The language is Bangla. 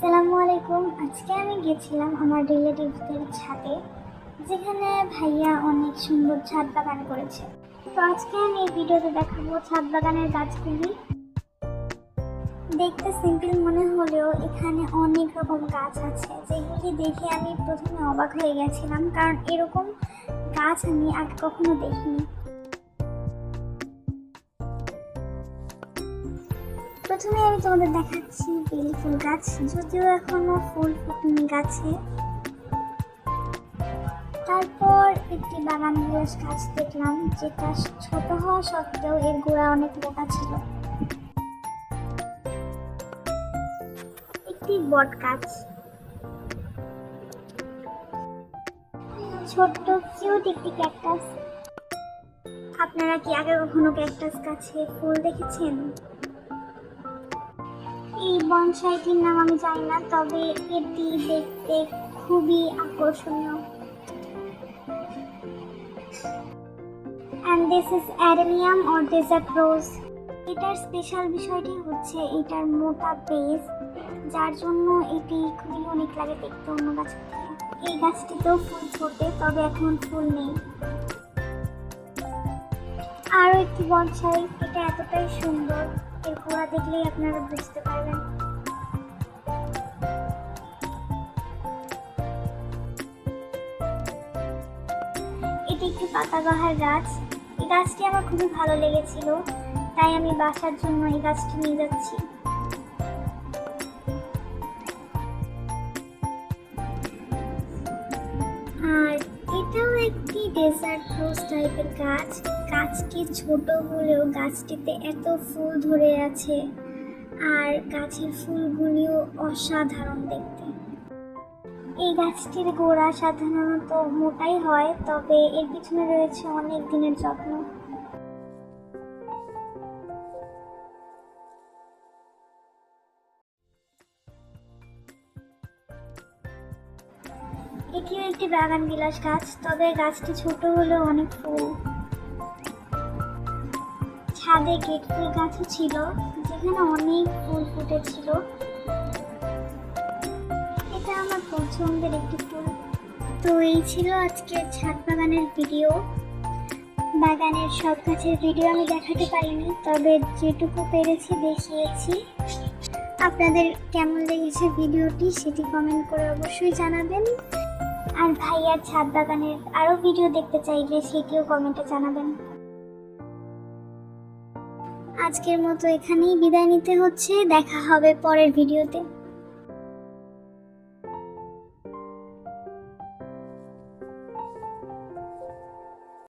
আসসালামু আলাইকুম। আজকে আমি গেছিলাম আমার রিলেটিভসদের ছাদে, যেখানে ভাইয়া অনেক সুন্দর ছাদ বাগান করেছে। তো আজকে আমি এই ভিডিওতে দেখাবো ছাদ বাগানের গাছগুলি। দেখতে সিম্পল মনে হলেও এখানে অনেক রকম গাছ আছে, যেগুলি দেখে আমি প্রথমে অবাক হয়ে গেছিলাম, কারণ এরকম গাছ আমি আগে কখনো দেখিনি। প্রথমে আমি তোমাদের দেখাচ্ছি বেলি ফুল গাছ, যদিও এখনো ফুল ফুটেনি গাছে। তারপর একটি বাগান বিলাস গাছ দেখলাম, যেটা ছোট হওয়া সত্ত্বেও এর গোড়া অনেক মোটা ছিল। একটি বট গাছ, ছোট্ট কিউট একটি ক্যাকটাস। আপনারা কি আগে কখনো ক্যাকটাস গাছে ফুল দেখেছেন? এই বনসাইটির নাম আমি জানি না, তবে এটি দেখতে খুবই আকর্ষণীয়। And this is Adenium or desert rose. এটার স্পেশাল বিষয়টি হচ্ছে এটার মোটা বেস, যার জন্য এটি খুবই ইউনিক লাগে দেখতে অন্য গাছের থেকে। এই গাছটিতেও ফুল ফোটে, তবে এখন ফুল নেই। আরও একটি বনসাই, এটা এতটাই সুন্দর, এর গোড়া দেখলেই আপনারা বুঝতে পারবেন। এটি একটি পাতাবাহার গাছ। এই গাছটি আমার খুবই ভালো লেগেছিল, তাই আমি বাসার জন্য এই গাছটি নিয়ে যাচ্ছি। আর এটাও একটি ডেজার্ট রোজ টাইপের গাছ। গাছটি ছোট হলেও গাছটিতে এত ফুল ধরে আছে, আর গাছের ফুলগুলিও অসাধারণ দেখতে। এই গাছটির গোড়া সাধারণত মোটাই হয়, তবে এর পিছনে রয়েছে অনেক দিনের যত্ন। এটিও একটি বাগান বিলাস গাছ, তবে গাছটি ছোট হলেও অনেক ফুল। ছাদে গেট ফুল গাছও ছিল, যেখানে অনেক ফুল ফুটেছিল। এটা আমার পছন্দের একটি ফুল। তো এই ছিল আজকের ছাদ বাগানের ভিডিও। বাগানের সব গাছের ভিডিও আমি দেখাতে পারিনি, তবে যেটুকু পেরেছি দেখিয়েছি। আপনাদের কেমন লেগেছে ভিডিওটি সেটি কমেন্ট করে অবশ্যই জানাবেন। আর ভাইয়ার ছাদ বাগানের আরও ভিডিও দেখতে চাইলে সেটিও কমেন্টে জানাবেন। আজকের মতো এখানেই বিদায় নিতে হচ্ছে, দেখা হবে পরের ভিডিওতে।